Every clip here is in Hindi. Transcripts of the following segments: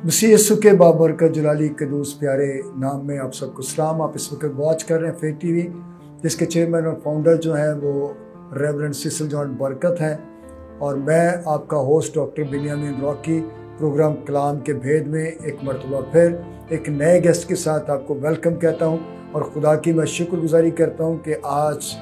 मसीह यीशु के बाबरकत जलाली कदूस प्यारे नाम में आप सबको सलाम। आप इस वक्त वॉच कर रहे हैं फेथ टीवी, जिसके चेयरमैन और फाउंडर जो हैं वो रेवरेंड सिसिल जॉन बरकत हैं, और मैं आपका host doctor Biniamin Rocky. Programme कलाम के भेद में एक मरतबा फिर एक नए गेस्ट के साथ आपको वेलकम कहता हूँ, और खुदा की मैं शुक्रगुजारी करता हूँ कि आज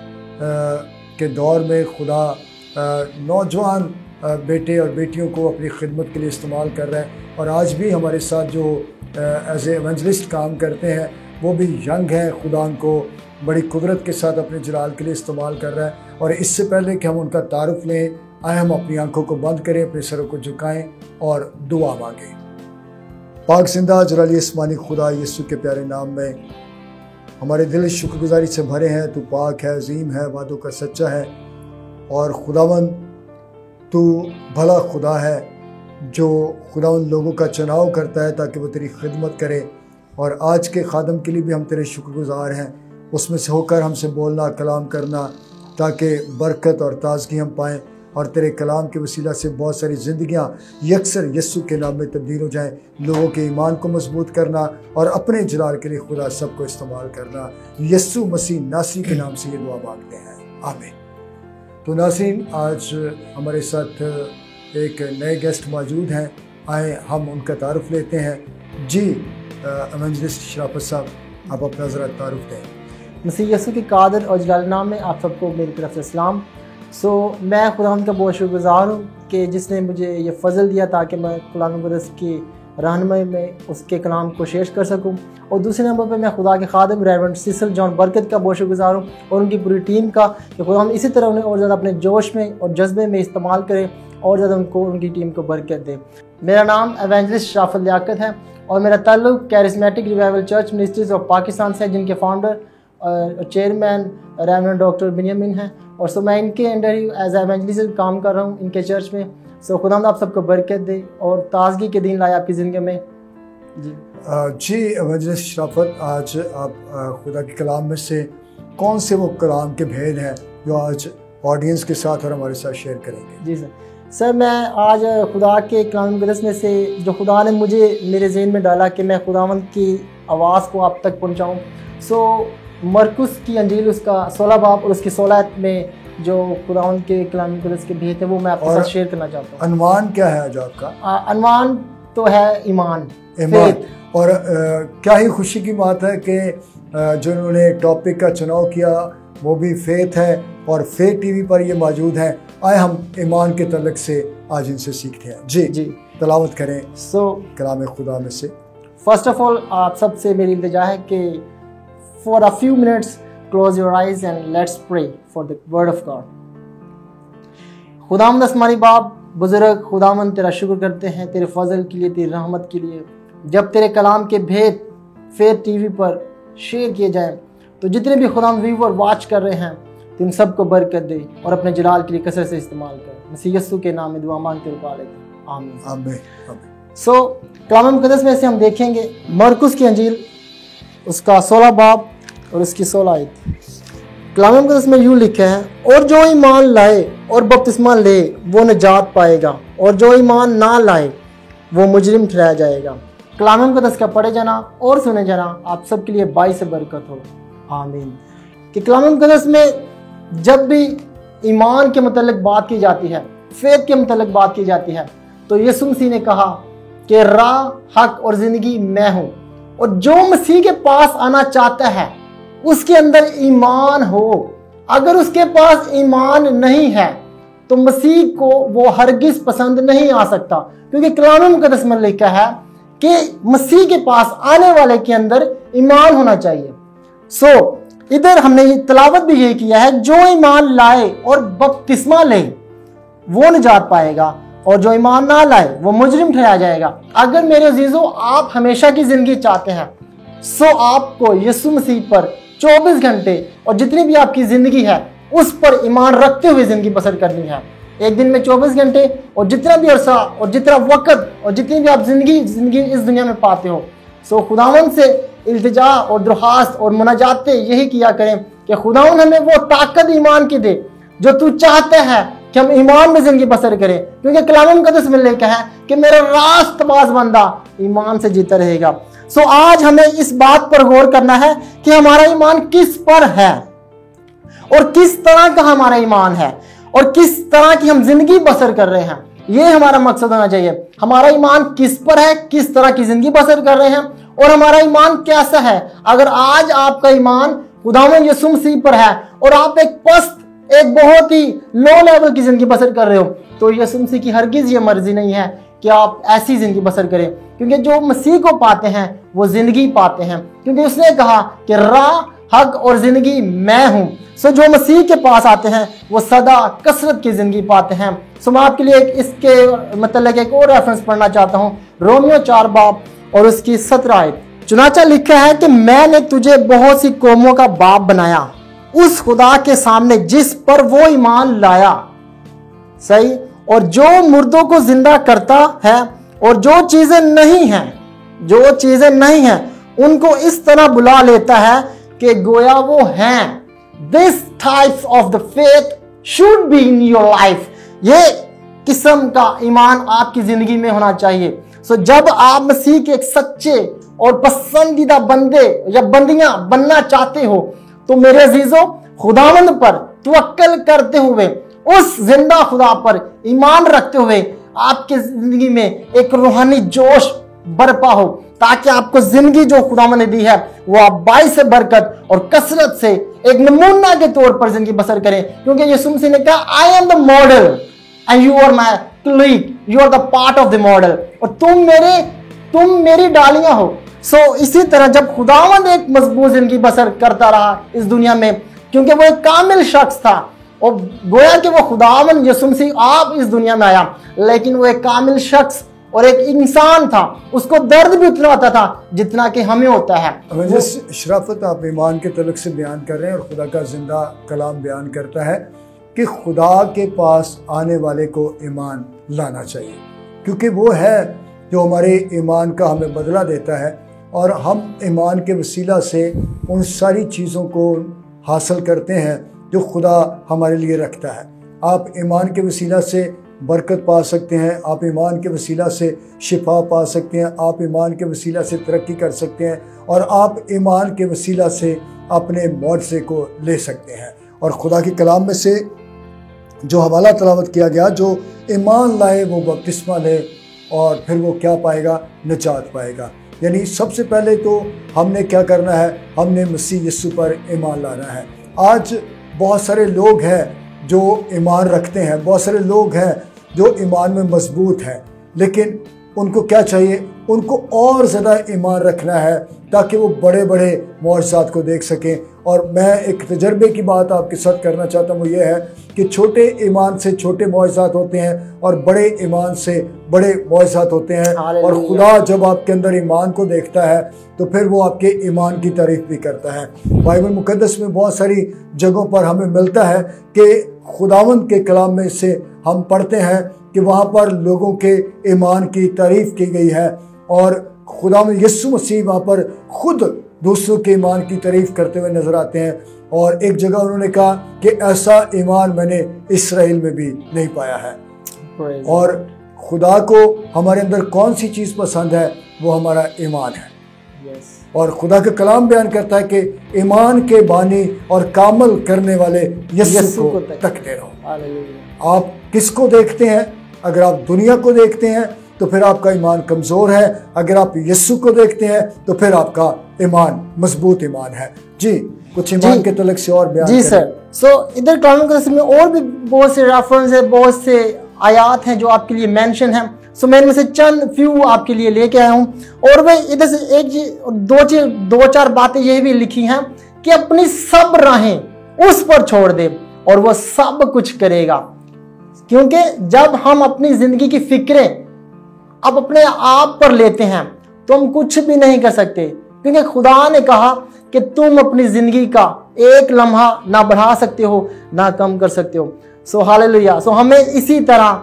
के दौर में खुदा नौजवान बेटे और बेटियों को अपनी खिदमत के लिए इस्तेमाल कर रहा है। और आज भी हमारे साथ जो एज ए एवेंजलिस्ट काम करते हैं वो भी यंग हैं, खुदा उनको बड़ी कुदरत के साथ अपने जलाल के लिए इस्तेमाल कर रहा है। और इससे पहले कि हम उनका तारुफ लें, आए हम अपनी आंखों को बंद करें, अपने सरों को झुकाएं और दुआ मांगें। पाक जिंदा जलाली आसमानी खुदा, यीशु के प्यारे नाम में हमारे दिल शुक्रगुजारी से भरे हैं। तू पाक है, अजीम है, वादों का सच्चा है, और खुदावन तू भला खुदा है जो खुदा उन लोगों का चुनाव करता है ताकि वो तेरी खिदमत करे। और आज के खादम के लिए भी हम तेरे शुक्रगुजार हैं, उसमें से होकर हमसे बोलना, कलाम करना, ताकि बरकत और ताजगी हम पाएँ, और तेरे कलाम के वसीला से बहुत सारी ज़िंदगियाँ यकसर यीशु के नाम में तब्दील हो जाएं। लोगों के ईमान को मजबूत करना और अपने जलाल के लिए खुदा सबको इस्तेमाल करना। यीशु मसीह नासरी के नाम से ये दुआ मांगते हैं, आमीन। तो नाज़रीन, आज हमारे साथ एक नए गेस्ट मौजूद हैं, आए हम उनका तारुफ लेते हैं। जी एवेंजलिस्ट शराफत साहब, आप अपना ज़रा तारुफ दें। मसीह यीशु के कादर और जलाल नाम में आप सबको मेरी तरफ से सलाम। मैं खुदा का बहुत शुक्रगुजार हूँ कि जिसने मुझे ये फ़ज़ल दिया ताकि मैं कलाम मुक़द्दस की रहनुमाई में उसके कलाम को शेयर कर सकूं। और दूसरे नंबर पे मैं खुदा के खादिम रेवरेंड सिसिल जॉन बरकत का बहुत शुक्रगुजार हूँ, और उनकी पूरी टीम का, कि खुदा हम इसी तरह उन्हें और ज़्यादा अपने जोश में और जज्बे में इस्तेमाल करें, और ज़्यादा उनकी टीम को बरकत दें। मेरा नाम एवेंजलिस्ट शराफत लियाकत है, और मेरा ताल्लुक charismatic revival church ministries of Pakistan से है, जिनके founder chairman reverend doctor Benjamin हैं। और मैं इनके अंडर ही एज एवेंजलिस्ट काम कर रहा हूँ इनके चर्च में। खुदा आप सबको बरकत दे और ताजगी के दिन लाए आपकी ज़िंदगी में। जी एवेंजलिस्ट शराफत, आज आप खुदा के कलाम में से कौन से वो कलाम के भेद हैं जो आज ऑडियंस के साथ और हमारे साथ शेयर करेंगे? जी सर, मैं आज खुदा के कलाम मुक़द्दस में से जो खुदा ने मुझे मेरे ज़हन में डाला कि मैं खुदावंद की आवाज़ को आप तक पहुँचाऊँ। मरकुस की अंजील उसका 16 बाब और उसकी 16 में जो खुदावंद के कलाम मुक़द्दस के भेद है वो मैं आपके साथ शेयर करना चाहता हूँ। अनवान क्या है आज आपका? अनवान तो है ईमान। और क्या ही खुशी की बात है कि जो उन्होंने टॉपिक का चुनाव किया वो भी फेथ है, और फेथ टीवी पर ये मौजूद है। आए हम ईमान के तल्लुक़ से आज इनसे सीखते हैं। जी तलावत करें कलाम खुदा में से। फर्स्ट ऑफ ऑल, आप सबसे मेरी इल्तिजा है कि for a few minutes close your eyes and let's pray for the word of God. खुदावंद आसमानी बाप बुजुर्ग, खुदावंद तेरा शुक्र करते हैं तेरे फजल के लिए, तेरी रहमत के लिए। जब तेरे कलाम के भेद फेथ टीवी पर शेयर किए जाएं तो जितने भी खुदावंद व्यूअर वॉच कर रहे हैं तो इन सबको बरकत दे और अपने जलाल के लिए कसरत से इस्तेमाल कर। मसीह यीशु के नाम में दुआ मांगते हुए आमीन आमीन। कलाम मुक़द्दस में से हम देखेंगे मरकुस की अंजील उसका 16 बाब और उसकी 16 आयत। कलाम मुक़द्दस में यूँ लिखा है, और जो ईमान लाए और बपतिस्मा ले वो निजात पाएगा, और जो ईमान ना लाए वो मुजरिम ठहराया जाएगा। कलाम मुक़द्दस का पढ़े जाना और सुने जाना आप सबके लिए बाइस बरकत हो, आमीन। कि कलाम मुक़द्दस में जब भी ईमान के मतलब बात की जाती है, फेथ के मतलब बात की जाती है, तो यीशु मसीह ने कहा कि राह, हक और ज़िंदगी मैं हूँ, और जो मसीह के पास आना चाहता है उसके अंदर ईमान हो। अगर उसके पास ईमान नहीं है तो मसीह को वो हरगिज पसंद नहीं आ सकता, क्योंकि कलाम मुक़द्दस में लिखा है कि मसीह के पास आने वाले के अंदर ईमान होना चाहिए। इधर हमने ये तलावत भी ये किया है, जो ईमान लाए और बपतिस्मा ले वो निजात पाएगा, और जो ईमान ना लाए वो मुजरिम ठहराया जाएगा। अगर मेरे अजीजों आप हमेशा की जिंदगी चाहते हैं आपको यीशु मसीह पर 24 घंटे और जितनी भी आपकी जिंदगी है उस पर ईमान रखते हुए जिंदगी बसर करनी है। एक दिन में 24 घंटे और जितना भी अरसा और जितना वक्त और जितनी भी आप जिंदगी इस दुनिया में पाते हो, खुदावंद से इल्तिजा और दरख्वास्त और मुनाजाते यही किया करें कि खुदावंद हमें वो ताकत ईमान की दे जो तू चाहता है कि हम ईमान में जिंदगी बसर करें, क्योंकि कलाम मुकद्दस में लिखा है कि मेरा रास्तबाज बंदा ईमान से जीता रहेगा। सो आज हमें इस बात पर गौर करना है कि हमारा ईमान किस पर है और किस तरह का हमारा ईमान है और किस तरह की हम जिंदगी बसर कर रहे हैं। ये हमारा मकसद होना चाहिए। हमारा ईमान किस पर है, किस तरह की जिंदगी बसर कर रहे हैं और हमारा ईमान कैसा है। अगर आज आपका ईमान खुदावंद यीशु मसीह पर है और आप एक बहुत ही लो लेवल की जिंदगी बसर कर रहे हो, तो यीशु मसीह की हरगिज ये मर्जी नहीं है कि आप ऐसी जिंदगी बसर करें, क्योंकि जो मसीह को पाते हैं वो जिंदगी पाते हैं, क्योंकि उसने कहा कि राह, हक और जिंदगी मैं हूं। सो जो मसीह के पास आते हैं वो सदा कसरत की जिंदगी पाते हैं। सो मैं आपके लिए इसके मतलब एक और रेफरेंस पढ़ना चाहता हूं, रोमियो 4 बाब और उसकी 17 आयत। चुनाचा लिखा है कि मैंने तुझे बहुत सी कौमों का बाप बनाया, उस खुदा के सामने जिस पर वो ईमान लाया, सही, और जो मुर्दों को जिंदा करता है और जो चीजें नहीं हैं उनको इस तरह बुला लेता है कि गोया वो हैं। This types of the faith should be in your life। ये किस्म का ईमान आपकी जिंदगी में होना चाहिए। सो जब आप मसीह के एक सच्चे और पसंदीदा बंदे या बंदियां बनना चाहते हो, तो मेरे अजीजों, खुदावंद पर तवक्कल करते हुए, उस जिंदा खुदा पर ईमान रखते हुए आपकी जिंदगी में एक रूहानी जोश बरपा हो, ताकि आपको जिंदगी जो खुदावंद ने दी है वो आप बाइस से बरकत और कसरत से एक नमूना के तौर पर जिंदगी बसर करें। क्योंकि यीशु मसीह ने कहा, I am the model and you are my colleague, you are the part of the model, और तुम मेरी डालियां हो। सो इसी तरह जब खुदावंद एक मजबूत जिंदगी बसर करता रहा इस दुनिया में, क्योंकि वो एक कामिल शख्स था और गोया कि वो खुदावंद यीशु मसीह आप इस दुनिया में आया, लेकिन वो एक कामिल शख्स और एक इंसान था, उसको दर्द भी उतना होता था जितना कि हमें होता है। जिस शराफत आप ईमान के तलक से बयान कर रहे हैं और खुदा का जिंदा कलाम बयान करता है कि खुदा के पास आने वाले को ईमान लाना चाहिए, क्योंकि वो है जो हमारे ईमान का हमें बदला देता है और हम ईमान के वसीला से उन सारी चीज़ों को हासिल करते हैं जो खुदा हमारे लिए रखता है। आप ईमान के वसीला से बरकत पा सकते हैं, आप ईमान के वसीला से शिफा पा सकते हैं, आप ईमान के वसीला से तरक्की कर सकते हैं और आप ईमान के वसीला से अपने मुआवजे को ले सकते हैं। और खुदा के कलाम में से जो हवाला तलावत किया गया, जो ईमान लाए वो बपतिस्मा ले और फिर वो क्या पाएगा, निजात पाएगा। यानी सबसे पहले तो हमने क्या करना है, हमने मसीह यीशु पर ईमान लाना है। आज बहुत सारे लोग हैं जो ईमान रखते हैं, बहुत सारे लोग हैं जो ईमान में मजबूत हैं, लेकिन उनको क्या चाहिए, उनको और ज़्यादा ईमान रखना है ताकि वो बड़े बड़े मौजज़ात को देख सकें। और मैं एक तजर्बे की बात आपके साथ करना चाहता हूँ, वो ये है कि छोटे ईमान से छोटे मौजज़ात होते हैं और बड़े ईमान से बड़े मौजज़ात होते हैं। और खुदा जब आपके अंदर ईमान को देखता है तो फिर वो आपके ईमान की तारीफ भी करता है। बाइबल मुकद्दस में बहुत सारी जगहों पर हमें मिलता है कि खुदावंद के कलाम में से हम पढ़ते हैं कि वहाँ पर लोगों के ईमान की तारीफ की गई है और खुदावंद यीशु मसीह वहाँ पर खुद दूसरों के ईमान की तारीफ करते हुए नजर आते हैं। और एक जगह उन्होंने कहा कि ऐसा ईमान मैंने इस्राएल में भी नहीं पाया है। और खुदा को हमारे अंदर कौन सी चीज़ पसंद है, वो हमारा ईमान है। और खुदा का कलाम बयान करता है कि ईमान के बानी और कामल करने वाले यीशु को तकते रहो। आप किसको देखते हैं? अगर आप दुनिया को देखते हैं तो फिर आपका ईमान कमज़ोर है, अगर आप यीशु को देखते हैं तो फिर आपका ईमान मजबूत ईमान है। जी, कुछ ईमान के तलक से और बयान जी सर। सो इधर कलाम में और भी बहुत से रेफरेंस है, बहुत से आयात हैं जो आपके लिए मेंशन हैं। सो मैं इनमें से चंद फ्यू आपके लिए लेके आया हूँ। और वह इधर से दो चार बातें ये भी लिखी हैं कि अपनी सब राहें उस पर छोड़ दे और वह सब कुछ करेगा। क्योंकि जब हम अपनी जिंदगी की फिक्रें अब अपने आप पर लेते हैं तो हम कुछ भी नहीं कर सकते, क्योंकि खुदा ने कहा कि तुम अपनी जिंदगी का एक लम्हा ना बढ़ा सकते हो ना कम कर सकते हो। सो हालेलुया। सो हमें इसी तरह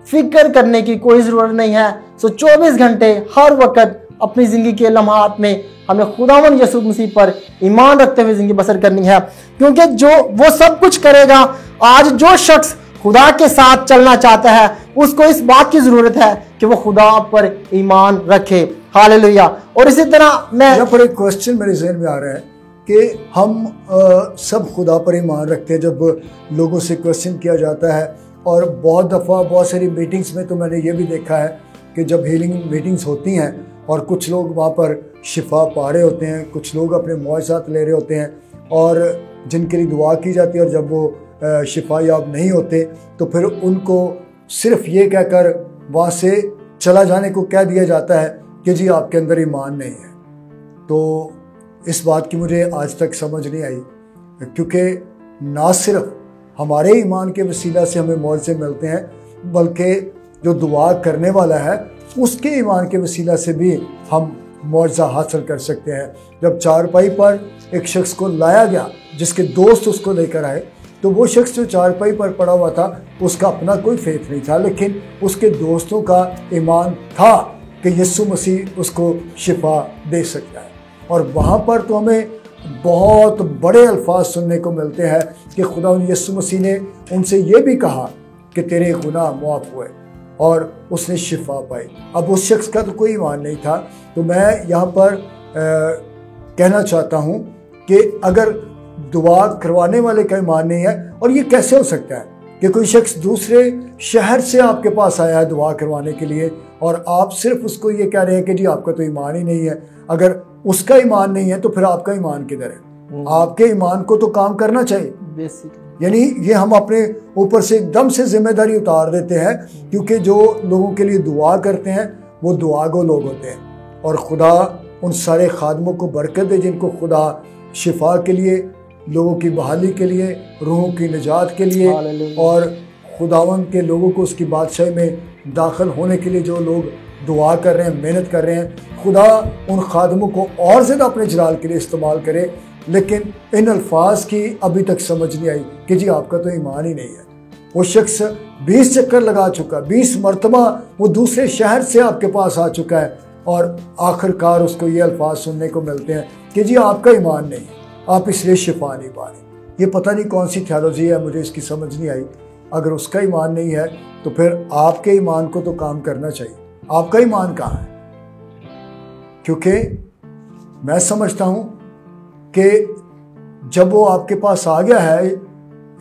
फिक्र करने की कोई ज़रूरत नहीं है। सो 24 घंटे हर वक्त अपनी ज़िंदगी के लम्हात में हमें खुदावंद यीशु मसीह पर ईमान रखते हुए ज़िंदगी बसर करनी है, क्योंकि जो वो सब कुछ करेगा। आज जो शख्स खुदा के साथ चलना चाहता है, उसको इस बात की जरूरत है कि वो खुदा पर ईमान रखे। हालेलुया। और इसी तरह मैं यहाँ पर एक क्वेश्चन मेरे जहन में आ रहा है कि हम सब खुदा पर ईमान रखते हैं। जब लोगों से क्वेश्चन किया जाता है, और बहुत दफ़ा बहुत सारी मीटिंग्स में तो मैंने ये भी देखा है कि जब हीलिंग मीटिंग्स होती हैं और कुछ लोग वहाँ पर शिफा पा रहे होते हैं, कुछ लोग अपने मुआवजात ले रहे होते हैं और जिनके लिए दुआ की जाती है, और जब वो शिफा याब नहीं होते तो फिर उनको सिर्फ ये कहकर वहाँ से चला जाने को कह दिया जाता है कि जी आपके अंदर ईमान नहीं है। तो इस बात की मुझे आज तक समझ नहीं आई, क्योंकि ना सिर्फ हमारे ईमान के वसीला से हमें मौज़े मिलते हैं, बल्कि जो दुआ करने वाला है उसके ईमान के वसीला से भी हम मौज़ा हासिल कर सकते हैं। जब चारपाई पर एक शख्स को लाया गया, जिसके दोस्त उसको लेकर आए, तो वो शख्स जो चारपाई पर पड़ा हुआ था उसका अपना कोई फेथ नहीं था, लेकिन उसके दोस्तों का ईमान था कि यीशु मसीह उसको शिफा दे सकता है। और वहाँ पर तो हमें बहुत बड़े अल्फाज सुनने को मिलते हैं कि खुदा यीशु मसीह ने उनसे ये भी कहा कि तेरे गुनाह मुआफ़ हुए, और उसने शिफा पाई। अब उस शख्स का तो कोई ईमान नहीं था। तो मैं यहाँ पर कहना चाहता हूँ कि अगर दुआ करवाने वाले का ईमान नहीं है, और ये कैसे हो सकता है कि कोई शख्स दूसरे शहर से आपके पास आया है दुआ करवाने के लिए, और आप सिर्फ उसको ये कह रहे हैं कि जी आपका तो ईमान ही नहीं है। अगर उसका ईमान नहीं है तो फिर आपका ईमान किधर है? आपके ईमान को तो काम करना चाहिए। यानी ये हम अपने ऊपर से एकदम से जिम्मेदारी उतार देते हैं, क्योंकि जो लोगों के लिए दुआ करते हैं वो दुआगो लोग होते हैं। और खुदा उन सारे खादमों को बरकत दे जिनको खुदा शिफा के लिए, लोगों की बहाली के लिए, रूहों की निजात के लिए, और खुदावन के लोगों को उसकी बादशाही में दाखिल होने के लिए जो लोग दुआ कर रहे हैं, मेहनत कर रहे हैं, खुदा उन खादमों को और ज़्यादा अपने जलाल के लिए इस्तेमाल करे। लेकिन इन अल्फाज की अभी तक समझ नहीं आई कि जी आपका तो ईमान ही नहीं है। वो शख्स 20 चक्कर लगा चुका, 20 मरतबा वो दूसरे शहर से आपके पास आ चुका है, और आखिरकार उसको ये अल्फाज सुनने को मिलते हैं कि जी आपका ईमान नहीं, आप इसलिए शिफा नहीं पा रहे। ये पता नहीं कौन सी थियोलॉजी है, मुझे इसकी समझ नहीं आई। अगर उसका ईमान नहीं है तो फिर आपके ईमान को तो काम करना चाहिए। आपका ईमान कहाँ है? क्योंकि मैं समझता हूँ कि जब वो आपके पास आ गया है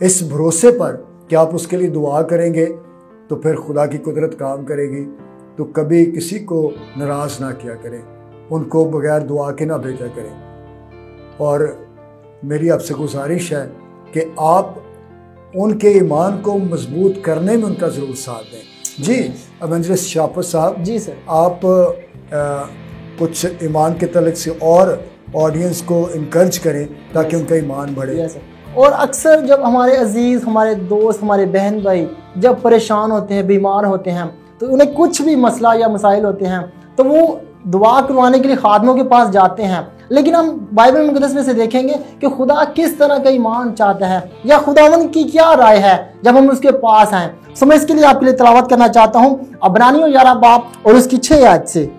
इस भरोसे पर कि आप उसके लिए दुआ करेंगे, तो फिर खुदा की कुदरत काम करेगी। तो कभी किसी को नाराज़ ना किया करें, उनको बगैर दुआ के ना भेजा करें। और मेरी आपसे गुजारिश है कि आप उनके ईमान को मजबूत करने में उनका ज़रूर साथ दें। जी एवेंजलिस्ट शाफत साहब, जी सर, आप कुछ ईमान के तलक से और ऑडियंस को इनकरेज करें ताकि उनका ईमान बढ़े। और अक्सर जब हमारे अजीज़, हमारे दोस्त, हमारे बहन भाई जब परेशान होते हैं, बीमार होते हैं, तो उन्हें कुछ भी मसला या मसाइल होते हैं तो वो दुआ करवाने के लिए खादमों के पास जाते हैं। लेकिन हम बाइबल मुक़द्दस में से देखेंगे कि खुदा किस तरह का ईमान चाहता है, या खुदावन की क्या राय है जब हम उसके पास आएँ। सो मैं इसके लिए आपके लिए तिलावत करना चाहता हूँ अब्रानियों 11 बाब और उसकी 6 आयत से।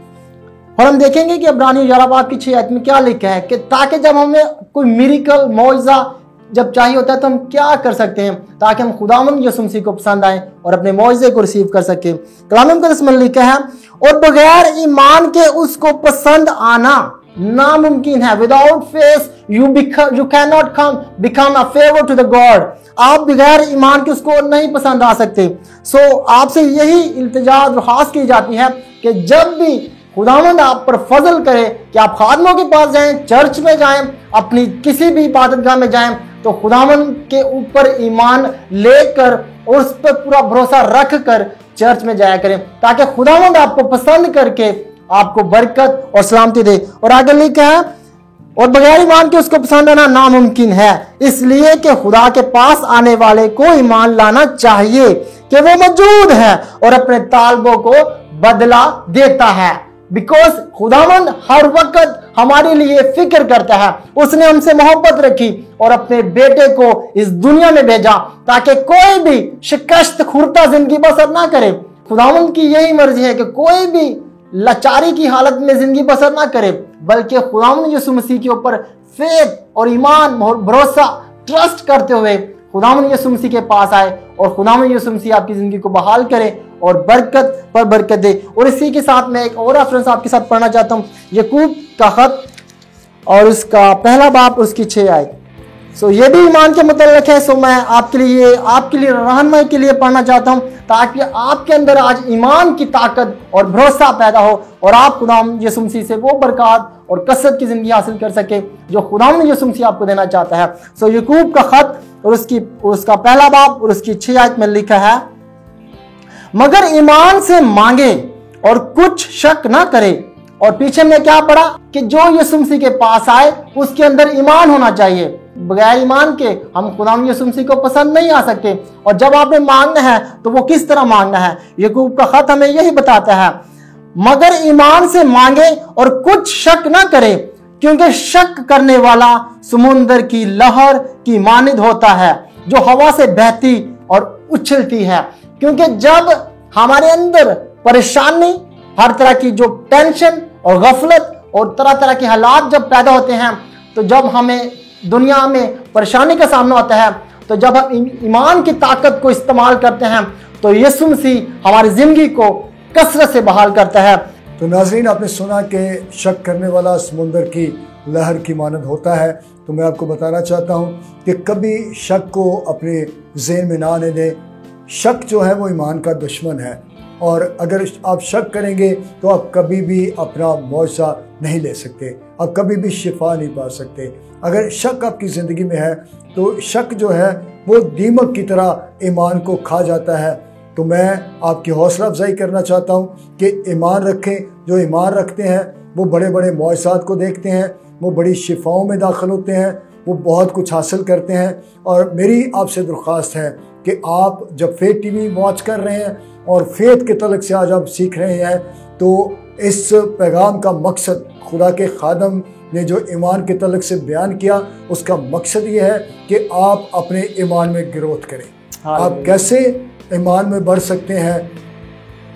और हम देखेंगे कि अब्रानियों 11 बाब की 6 आयत में क्या लिखा है कि ताकि जब हमें कोई मिरेकल, मौजज़ा जब चाहिए होता है तो हम क्या कर सकते हैं ताकि हम खुदावंद यीशु मसीह को पसंद आए और अपने मौजज़े को रिसीव कर सके। कलाम मुक़द्दस में लिखा है, और बगैर ईमान के उसको पसंद आना नामुमकिन है। Without faith you can not become a favour to the God. आप बगैर ईमान के उसको नहीं पसंद आ सकते। सो आपसे यही इल्तिजा दरख्वास्त की जाती है कि जब भी खुदावंद आप पर फजल करे कि आप खादमों के पास जाएं, चर्च में जाएं, अपनी किसी भी इबादतगाह में जाएं, तो खुदावंद के ऊपर ईमान लेकर और उस पर पूरा भरोसा रख कर चर्च में जाया करें, ताकि खुदावंद आपको पसंद करके आपको बरकत और सलामती दे। और आगे लिखा है, और बगैर ईमान के उसको पसंद आना नामुमकिन है, इसलिए कि खुदा के पास आने वाले को ईमान लाना चाहिए कि वो मौजूद है और अपने तालबों को बदला देता है। बिकॉज खुदावंद हर वक्त हमारे लिए फिक्र करता है। उसने हमसे मोहब्बत रखी और अपने बेटे को इस दुनिया में भेजा ताकि कोई भी शिकस्त खुरता जिंदगी बसर ना करे। खुदावंद की यही मर्जी है कि कोई भी लाचारी की हालत में जिंदगी बसर ना करे, बल्कि खुदावंद यीशु मसीह के ऊपर फेथ और ईमान और भरोसा ट्रस्ट करते हुए खुदावंद यीशु मसीह के पास आए और खुदावंद यीशु मसीह आपकी ज़िंदगी को बहाल करे और बरकत पर बरकत दे। और इसी के साथ मैं एक और रेफरेंस आपके साथ पढ़ना चाहता हूँ, याकूब का खत और उसका पहला बाब उसकी 6 आयत। ये भी ईमान के मुतल्लिक है। मैं आपके लिए रहनुमाई के लिए पढ़ना चाहता हूँ ताकि आपके अंदर आज ईमान की ताकत और भरोसा पैदा हो और आप खुदावंद यीशु मसीह से वो बरकत और कसरत की ज़िंदगी हासिल कर सके जो खुदावंद यीशु मसीह आपको देना चाहता है। याकूब का खत और उसका पहला बाब और उसकी 6 आयत में लिखा है, मगर ईमान से मांगे और कुछ शक ना करे। और पीछे में क्या पढ़ा कि जो यीशु मसीह के पास आए उसके अंदर ईमान होना चाहिए। बगैर ईमान के हम खुदावंद यीशु मसीह को पसंद नहीं आ सकते। और जब आपने मांगना है तो वो किस तरह मांगना है, याकूब का खत हमें यही बताता है, मगर ईमान से मांगे और कुछ शक ना करे, क्योंकि शक करने वाला समुद्र की लहर की मानिंद होता है जो हवा से बहती और उछलती है। क्योंकि जब हमारे अंदर परेशानी, हर तरह की जो टेंशन और गफलत और तरह तरह के हालात जब पैदा होते हैं, तो जब हमें दुनिया में परेशानी का सामना होता है, तो जब हम ईमान की ताकत को इस्तेमाल करते हैं तो यीशु मसीह हमारी जिंदगी को कसरत से बहाल करता है। तो नाज़रीन, आपने सुना कि शक करने वाला समुंदर की लहर की मानद होता है। तो मैं आपको बताना चाहता हूँ कि कभी शक को अपने ज़हन में ना आने दें। शक जो है वो ईमान का दुश्मन है, और अगर आप शक करेंगे तो आप कभी भी अपना मौजा नहीं ले सकते, आप कभी भी शिफा नहीं पा सकते। अगर शक आपकी ज़िंदगी में है तो शक जो है वो दीमक की तरह ईमान को खा जाता है। तो मैं आपकी हौसला अफजाई करना चाहता हूँ कि ईमान रखें। जो ईमान रखते हैं वो बड़े बड़े मौज़ात को देखते हैं, वो बड़ी शिफाओं में दाखिल होते हैं, वो बहुत कुछ हासिल करते हैं। और मेरी आपसे दरख्वास्त है कि आप जब फेथ टीवी वॉच कर रहे हैं और फेथ के तलक से आज आप सीख रहे हैं, तो इस पैगाम का मकसद खुदा के खादम ने जो ईमान के तलक से बयान किया, उसका मकसद ये है कि आप अपने ईमान में ग्रोथ करें। आप कैसे ईमान में बढ़ सकते हैं?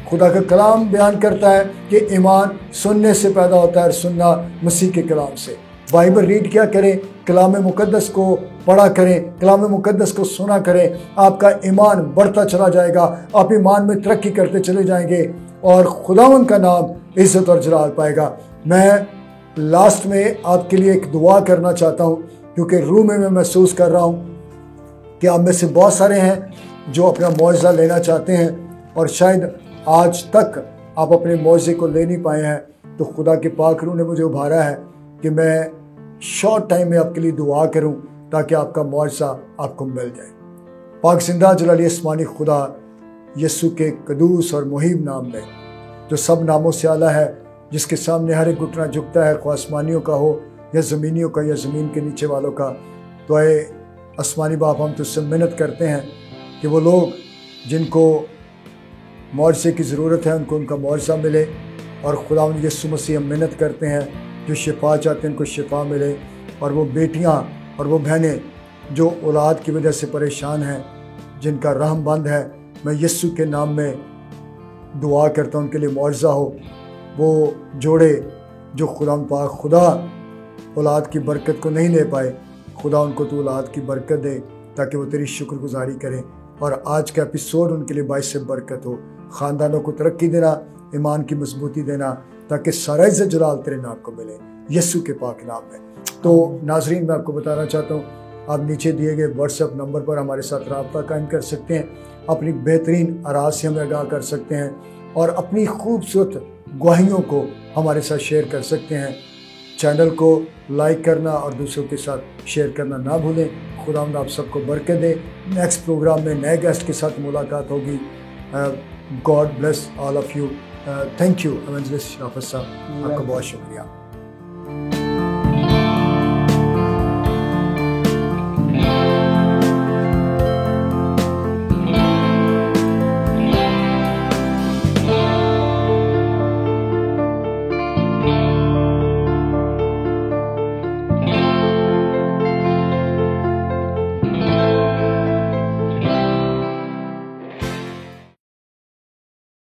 खुदा का कलाम बयान करता है कि ईमान सुनने से पैदा होता है और सुनना मसीह के कलाम से। बाइबल रीड क्या करें, कलाम मुकद्दस को पढ़ा करें, कलाम मुकद्दस को सुना करें। आपका ईमान बढ़ता चला जाएगा, आप ईमान में तरक्की करते चले जाएंगे और खुदावंद का नाम इज्जत और जलाल पाएगा। मैं लास्ट में आपके लिए एक दुआ करना चाहता हूँ, क्योंकि रूह में मैं महसूस कर रहा हूँ कि आप में से बहुत सारे हैं जो अपना मुआवजा लेना चाहते हैं और शायद आज तक आप अपने मुआवजे को ले नहीं पाए हैं। तो खुदा के पाक रूह ने मुझे उभारा है कि मैं शॉर्ट टाइम में आपके लिए दुआ करूं ताकि आपका मुआवजा आपको मिल जाए। पाक जिंदा जलाली आसमानी खुदा, यीशु के कदूस और मुहीब नाम में, जो सब नामों से आला है, जिसके सामने हर एक घुटना झुकता है, ख्वाह आसमानियों का हो या ज़मीनियों का या ज़मीन के नीचे वालों का। तो आए आसमानी बाप, हम तुझसे मिन्नत करते हैं कि वो लोग जिनको मुआवजे की ज़रूरत है उनको उनका मुआवजा मिले। और खुदावंद यीशु मसीह हम मिन्नत करते हैं जो शिफा चाहते हैं उनको शिफा मिले। और वो बेटियां और वो बहनें जो औलाद की वजह से परेशान हैं, जिनका रहम बंद है, मैं यीशु के नाम में दुआ करता हूँ उनके लिए मुआवजा हो। वो जोड़े जो खुदा औलाद की बरकत को नहीं ले पाए, खुदा उनको तो औलाद की बरकत दे ताकि वो तेरी शुक्रगुजारी करें। और आज का एपिसोड उनके लिए बाइस से बरकत हो। ख़ानदानों को तरक्की देना, ईमान की मजबूती देना, ताकि सारा इज़्ज़त जलाल तेरे नाम को मिले, यीशु के पाक नाम में। तो नाजरीन, मैं आपको बताना चाहता हूँ, आप नीचे दिए गए व्हाट्सएप नंबर पर हमारे साथ रब्ता कायम कर सकते हैं, अपनी बेहतरीन आराज़ से हमें आगाह कर सकते हैं और अपनी खूबसूरत गवाहियों को हमारे साथ शेयर कर सकते हैं। चैनल को लाइक करना और दूसरों के साथ शेयर करना ना भूलें। खुदावंद आप सबको बरकत दे। नेक्स्ट प्रोग्राम में नए गेस्ट के साथ मुलाकात होगी। God bless all of you. Thank you evangelist शराफत साहब, आपका बहुत शुक्रिया।